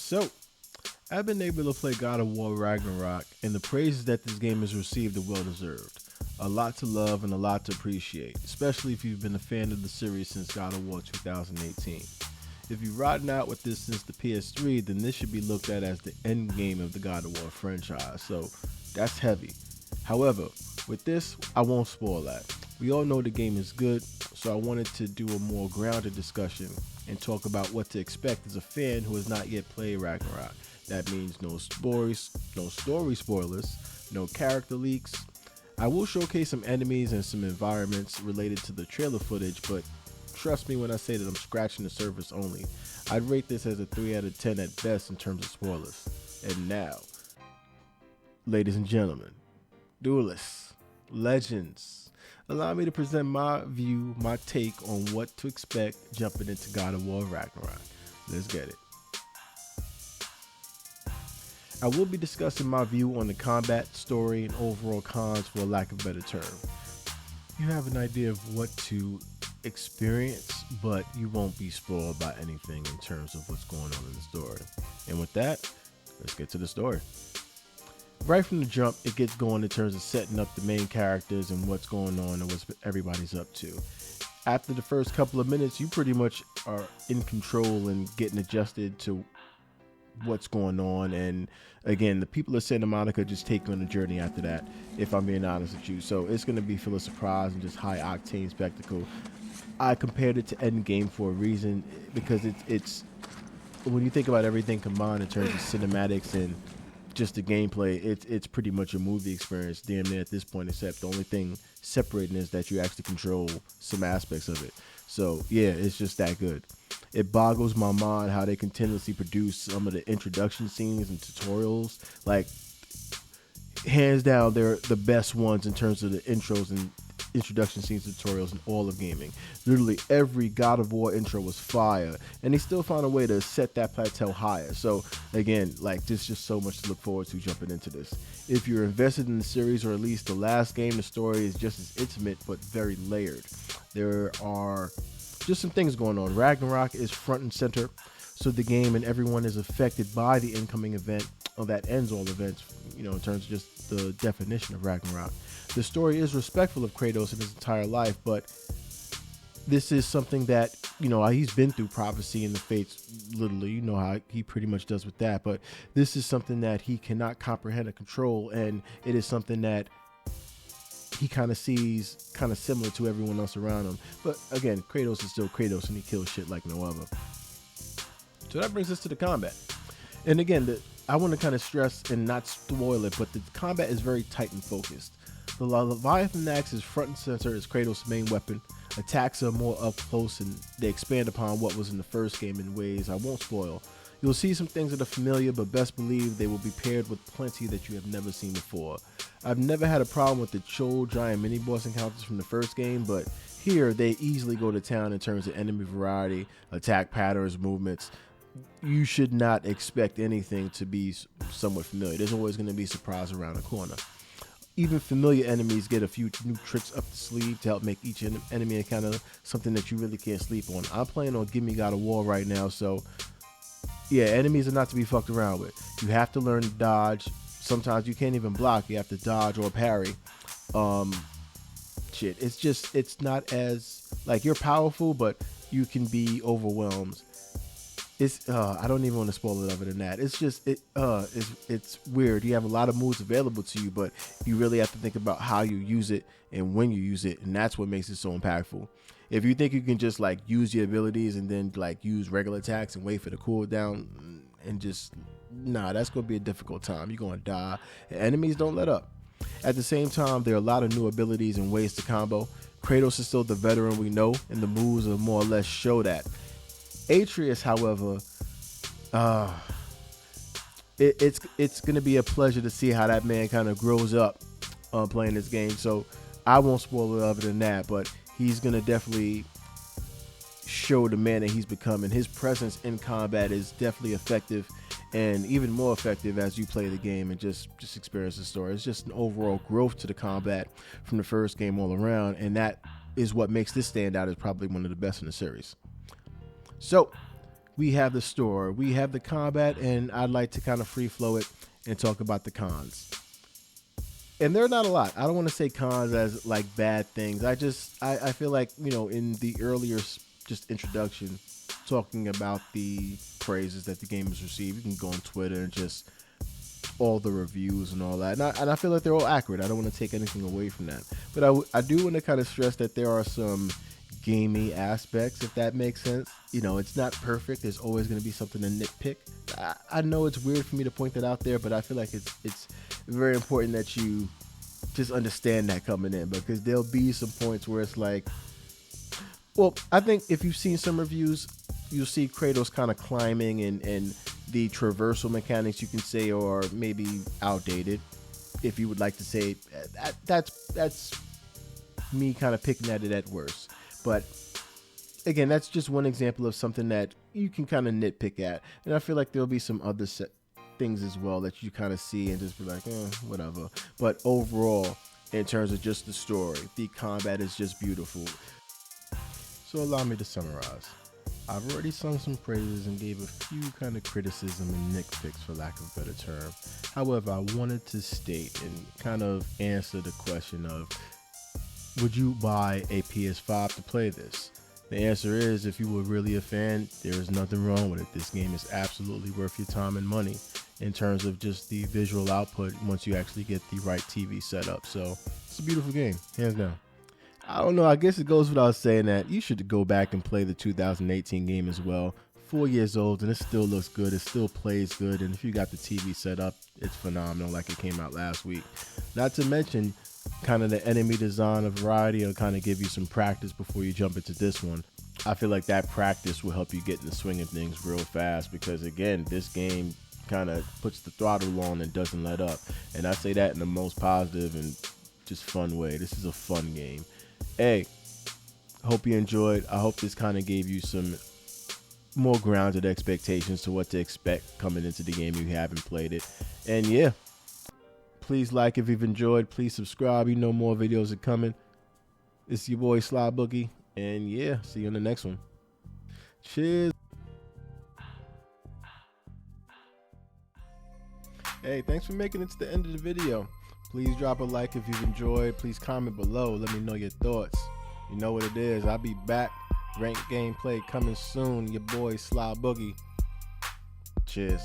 So, I've been able to play God of War Ragnarok, and the praises that this game has received are well deserved. A lot to love and a lot to appreciate, especially if you've been a fan of the series since God of War 2018. If you've ridden out with this since the PS3, then this should be looked at as the end game of the God of War franchise, so that's heavy. However, with this, I won't spoil that. We all know the game is good, so I wanted to do a more grounded discussion and talk about what to expect as a fan who has not yet played Ragnarok. That means no stories, no story spoilers, no character leaks. I will showcase some enemies and some environments related to the trailer footage, but trust me when I say that I'm scratching the surface only. I'd rate this as a 3 out of 10 at best in terms of spoilers. And now, ladies and gentlemen, duelists, legends, allow me to present my view, my take on what to expect jumping into God of War Ragnarok. Let's get it. I will be discussing my view on the combat, story, and overall cons, for lack of a better term. You have an idea of what to experience, but you won't be spoiled by anything in terms of what's going on in the story. And with that, let's get to the story. Right from the jump, it gets going in terms of setting up the main characters and what's going on and what everybody's up to. After the first couple of minutes, you pretty much are in control and getting adjusted to what's going on, and again, the people of Santa Monica just take you on a journey after that, if I'm being honest with you. So it's going to be full of surprise and just high octane spectacle. I compared it to Endgame for a reason, because it's when you think about everything combined in terms of cinematics and just the gameplay, it's pretty much a movie experience damn near at this point, except the only thing separating is that you actually control some aspects of it. So yeah, it's just that good. It boggles my mind how they continuously produce some of the introduction scenes and tutorials. Like, hands down, they're the best ones in terms of the intros and introduction scenes and tutorials in all of gaming. Literally every God of War intro was fire, and they still found a way to set that plateau higher. So again, like, there's just so much to look forward to jumping into this. If you're invested in the series, or at least the last game, the story is just as intimate but very layered. There are just some things going on. Ragnarok is front and center, so the game and everyone is affected by the incoming event, or that ends all events, in terms of just the definition of Ragnarok. The story is respectful of Kratos in his entire life, but this is something that, he's been through prophecy and the fates, literally, how he pretty much does with that, but this is something that he cannot comprehend or control, and it is something that he kind of sees kind of similar to everyone else around him. But again, Kratos is still Kratos, and he kills shit like no other. So that brings us to the combat. And again, I want to kind of stress and not spoil it, but the combat is very tight and focused. The Leviathan axe is front and center as Kratos' main weapon. Attacks are more up close, and they expand upon what was in the first game in ways I won't spoil. You'll see some things that are familiar, but best believe they will be paired with plenty that you have never seen before. I've never had a problem with the Chol giant mini-boss encounters from the first game, but here they easily go to town in terms of enemy variety, attack patterns, movements. You should not expect anything to be somewhat familiar. There's always going to be a surprise around the corner. Even familiar enemies get a few new tricks up the sleeve to help make each enemy encounter something that you really can't sleep on. I'm playing on Gimme God of War right now, so yeah, enemies are not to be fucked around with. You have to learn to dodge. Sometimes you can't even block. You have to dodge or parry. It's not as, like, you're powerful, but you can be overwhelmed. I don't even want to spoil it other than that. It's weird. You have a lot of moves available to you, but you really have to think about how you use it and when you use it, and that's what makes it so impactful. If you think you can just like use your abilities and then like use regular attacks and wait for the cooldown and just, that's going to be a difficult time. You're going to die. Enemies don't let up. At the same time, there are a lot of new abilities and ways to combo. Kratos is still the veteran we know, and the moves are more or less show that. Atreus, however, it's going to be a pleasure to see how that man kind of grows up playing this game. So I won't spoil it other than that, but he's going to definitely show the man that he's becoming. His presence in combat is definitely effective, and even more effective as you play the game and just experience the story. It's just an overall growth to the combat from the first game all around, and that is what makes this stand out as probably one of the best in the series. So we have the story, we have the combat, and I'd like to kind of free flow it and talk about the cons. And there are not a lot. I don't want to say cons as like bad things. I feel like, in the earlier just introduction, talking about the praises that the game has received, you can go on Twitter and just all the reviews and all that. And I feel like they're all accurate. I don't want to take anything away from that. But I do want to kind of stress that there are some gamey aspects, if that makes sense. It's not perfect. There's always going to be something to nitpick. I know it's weird for me to point that out there, but I feel like it's very important that you just understand that coming in, because there'll be some points where it's like, well, I think if you've seen some reviews, you'll see Kratos kind of climbing, and the traversal mechanics, you can say, are maybe outdated, if you would like to say. That's me kind of picking at it at worst. But again, that's just one example of something that you can kind of nitpick at. And I feel like there'll be some other things as well that you kind of see and just be like, whatever. But overall, in terms of just the story, the combat is just beautiful. So allow me to summarize. I've already sung some praises and gave a few kind of criticism and nitpicks, for lack of a better term. However, I wanted to state and kind of answer the question of, would you buy a PS5 to play this? The answer is, if you were really a fan, there is nothing wrong with it. This game is absolutely worth your time and money in terms of just the visual output once you actually get the right TV set up. So it's a beautiful game, hands down. I don't know, I guess it goes without saying that you should go back and play the 2018 game as well. 4 years old and it still looks good, it still plays good, and if you got the TV set up, it's phenomenal, like it came out last week. Not to mention, kind of the enemy design, a variety, will kind of give you some practice before you jump into this one. I feel like that practice will help you get in the swing of things real fast, because again, this game kind of puts the throttle on and doesn't let up. And I say that in the most positive and just fun way. This is a fun game. Hey, hope you enjoyed. I hope this kind of gave you some more grounded expectations to what to expect coming into the game if you haven't played it. And yeah, please like if you've enjoyed. Please subscribe. You know more videos are coming. It's your boy Sly Boogie. And yeah, see you in the next one. Cheers. Hey, thanks for making it to the end of the video. Please drop a like if you've enjoyed. Please comment below. Let me know your thoughts. You know what it is. I'll be back. Ranked gameplay coming soon. Your boy Sly Boogie. Cheers.